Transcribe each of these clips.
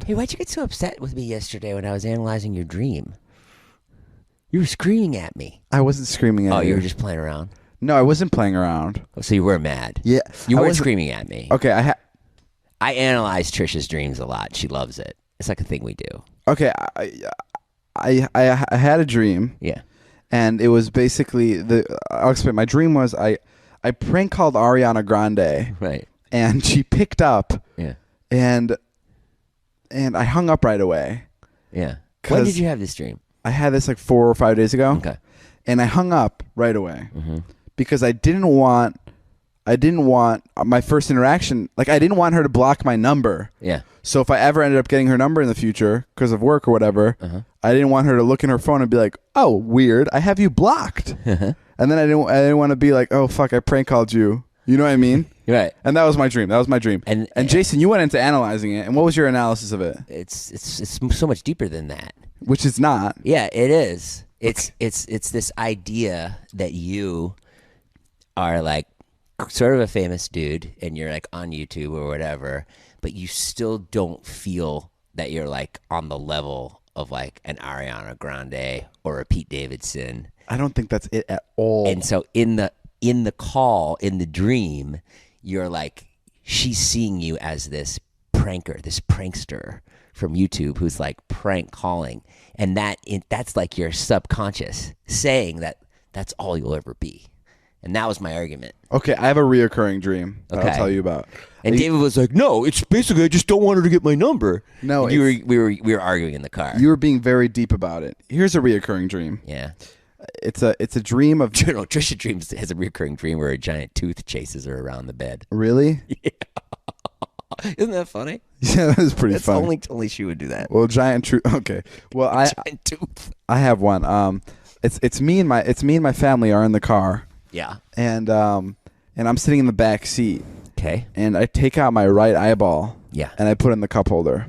Hey, why'd you get so upset with me yesterday when I was analyzing your dream? You were screaming at me. I wasn't screaming at you. Oh, you were just playing around? No, I wasn't playing around. Oh, so you were mad. Yeah. You weren't screaming at me. Okay, I analyze Trisha's dreams a lot. She loves it. It's like a thing we do. Okay, I had a dream. Yeah. And it was basically I'll explain. My dream was I prank called Ariana Grande. Right. And she picked up. Yeah. And I hung up right away. Yeah. When did you have this dream? I had this like 4 or 5 days ago. Okay. And I hung up right away. Mm-hmm. Because I didn't want my first interaction, like I didn't want her to block my number. Yeah. So if I ever ended up getting her number in the future because of work or whatever, I didn't want her to look in her phone and be like, "Oh, weird, I have you blocked." And then I didn't want to be like, "Oh fuck, I prank called you." You know what I mean? Right. And that was my dream. And Jason, you went into analyzing it, and what was your analysis of it? It's so much deeper than that. Which is not. Yeah, it is. It's this idea that you are like sort of a famous dude and you're like on YouTube or whatever, but you still don't feel that you're like on the level of like an Ariana Grande or a Pete Davidson. I don't think that's it at all. And so in the call, in the dream, you're like, she's seeing you as this pranker, this prankster from YouTube who's like prank calling. And that's like your subconscious saying that that's all you'll ever be. And that was my argument. Okay, I have a reoccurring dream that I'll tell you about. And David was like, "No, it's basically I just don't want her to get my number." No, we were arguing in the car. You were being very deep about it. Here's a reoccurring dream. Yeah, it's a dream of. You know, Trisha dreams has a reoccurring dream where a giant tooth chases her around the bed. Really? Yeah. Isn't that funny? Yeah, that is pretty funny. Only she would do that. Well, giant tooth. Okay. Well, giant tooth. I have one. It's me and my family are in the car. Yeah. And I'm sitting in the back seat. Okay. And I take out my right eyeball. Yeah. And I put it in the cup holder.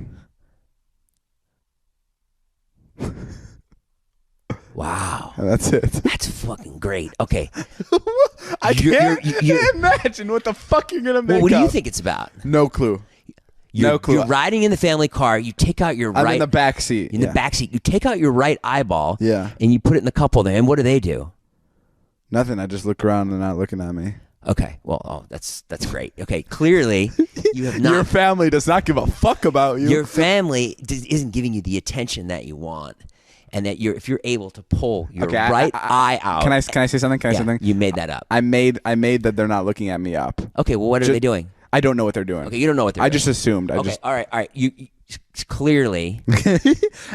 Wow. And that's it. That's fucking great. Okay. I can't imagine what the fuck you're gonna make. What do you up. think it's about? No clue. No clue. You're riding in the family car. You take out your right. I'm in the back seat. In the back seat. You take out your right eyeball. Yeah. And you put it in the cup holder. And what do? Nothing. I just look around and they're not looking at me. Okay. Well, that's great. Okay. Clearly, you have not. Your family does not give a fuck about you. Your family isn't giving you the attention that you want, and that if you're able to pull your eye out. Can I say something? Can I say something? You made that up. I made that they're not looking at me up. Okay. Well, what are they doing? I don't know what they're doing. Okay. You don't know what they're doing. I just assumed. All right. You clearly.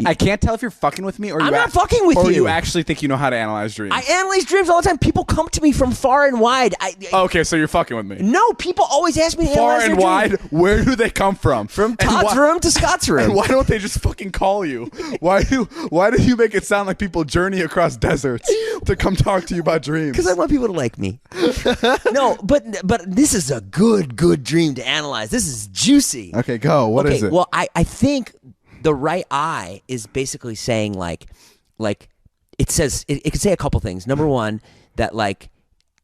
I can't tell if you're fucking with me or I'm not fucking with you. Or you actually think you know how to analyze dreams. I analyze dreams all the time. People come to me from far and wide. Okay, so you're fucking with me. No, people always ask me to far analyze and their wide. dreams. Where do they come from? From Todd's room to Scott's room. And why don't they just fucking call you? Why do you make it sound like people journey across deserts to come talk to you about dreams? Because I want people to like me. No, but this is a good dream to analyze. This is juicy. Okay, go. What is it? Well, I think the right eye is basically saying like it says it could say a couple things. Number one, that like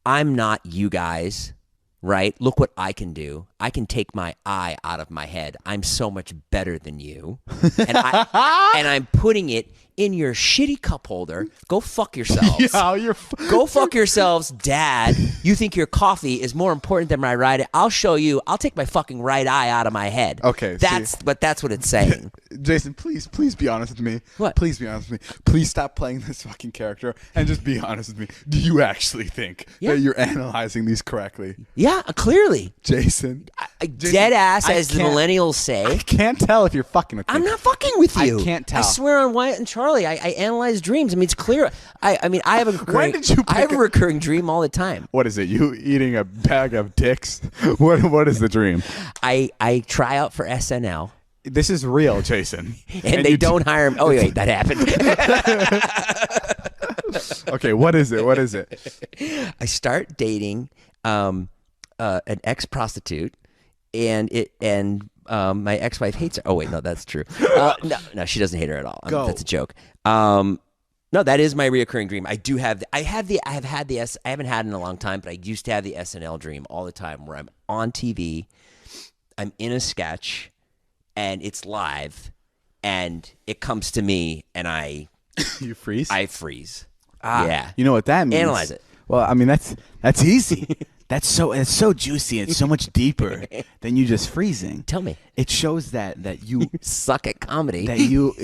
I'm not you guys, right? Look what I can do. I can take my eye out of my head. I'm so much better than you, and I'm putting it in your shitty cup holder. Go fuck yourselves. Yeah, Go fuck yourselves, Dad. You think your coffee is more important than my right? I'll show you. I'll take my fucking right eye out of my head. Okay, that's what it's saying. Jason, please be honest with me. What? Please be honest with me. Please stop playing this fucking character and just be honest with me. Do you actually think that you're analyzing these correctly? Yeah, clearly. Jason, dead ass, as the millennials say. I can't tell if you're fucking with me. I'm not fucking with you. I can't tell. I swear on Wyatt and Charlie, I analyze dreams. I mean, it's clear. I have a recurring dream all the time. What is it? You eating a bag of dicks? What is the dream? I try out for SNL. This is real, Jason. and they don't hire me. Oh, wait, that happened. Okay, what is it? I start dating an ex-prostitute, and my ex-wife hates her. Oh wait, no, that's true. No, she doesn't hate her at all. That's a joke. No, that is my reoccurring dream. I haven't had it in a long time, but I used to have the SNL dream all the time, where I'm on TV, I'm in a sketch, and it's live, and it comes to me, and You freeze? I freeze. Ah, yeah. You know what that means? Analyze it. Well, I mean that's easy. It's so juicy. It's so much deeper than you just freezing. Tell me. It shows that you Suck at comedy. that you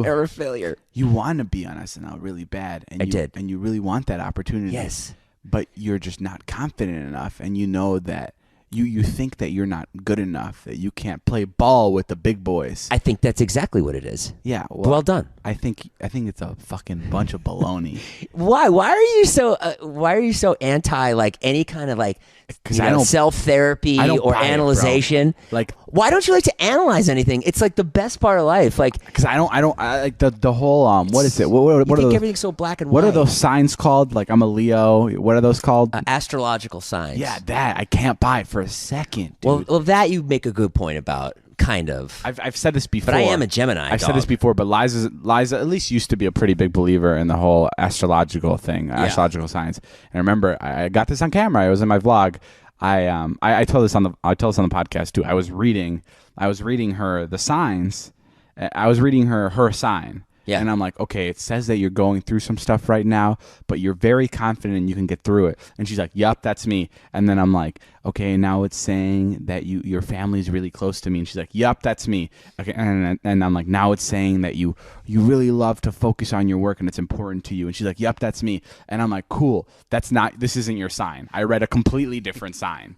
are a failure. you want to be on SNL really bad, and I you did. and you really want that opportunity. Yes. But you're just not confident enough, and you know that you think that you're not good enough, that you can't play ball with the big boys. I think that's exactly what it is. Yeah. Well done. I think it's a fucking bunch of baloney. Why? Why are you so anti like any kind of like 'Cause I don't- self therapy I don't or buy it, bro. analyzation? Like, why don't you like to analyze anything? It's like the best part of life. Like, because I like the whole what is it? What you are think those? everything's so black and What white. are those signs called? Like, I'm a Leo. What are those called? Astrological signs? Yeah, that I can't buy it for a second, dude. Well, that you make a good point about. Kind of. I've said this before. But I am a Gemini. I've said this before, but Liza at least used to be a pretty big believer in the whole astrological thing, astrological science. And remember, I got this on camera. It was in my vlog. I told this on the podcast too. I was reading her the signs. I was reading her sign. Yeah. And I'm like, okay, it says that you're going through some stuff right now, but you're very confident and you can get through it. And she's like, yup, that's me. And then I'm like, okay, now it's saying that your family's really close to me. And she's like, yup, that's me. Okay. And I'm like, now it's saying that you really love to focus on your work and it's important to you. And she's like, yup, that's me. And I'm like, cool. This isn't your sign. I read a completely different sign.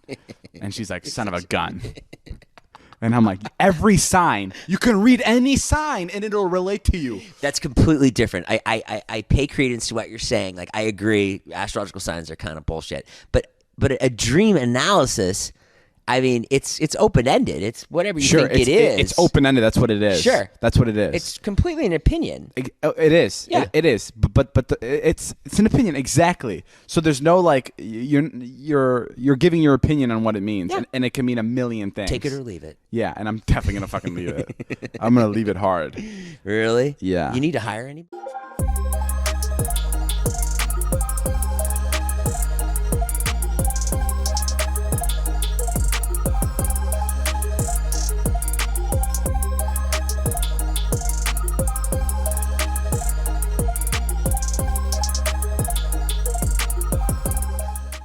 And she's like, son of a gun. And I'm like, every sign, you can read any sign and it'll relate to you. That's completely different. I pay credence to what you're saying. Like, I agree, astrological signs are kind of bullshit. But a dream analysis, I mean, it's open-ended. It's whatever you think it is. It's open-ended. That's what it is. Sure. That's what it is. It's completely an opinion. It is. Yeah. It is. But it's an opinion, exactly. So there's no like you're giving your opinion on what it means, Yeah. and it can mean a million things. Take it or leave it. Yeah, and I'm definitely gonna fucking leave it. I'm gonna leave it hard. Really? Yeah. You need to hire anybody?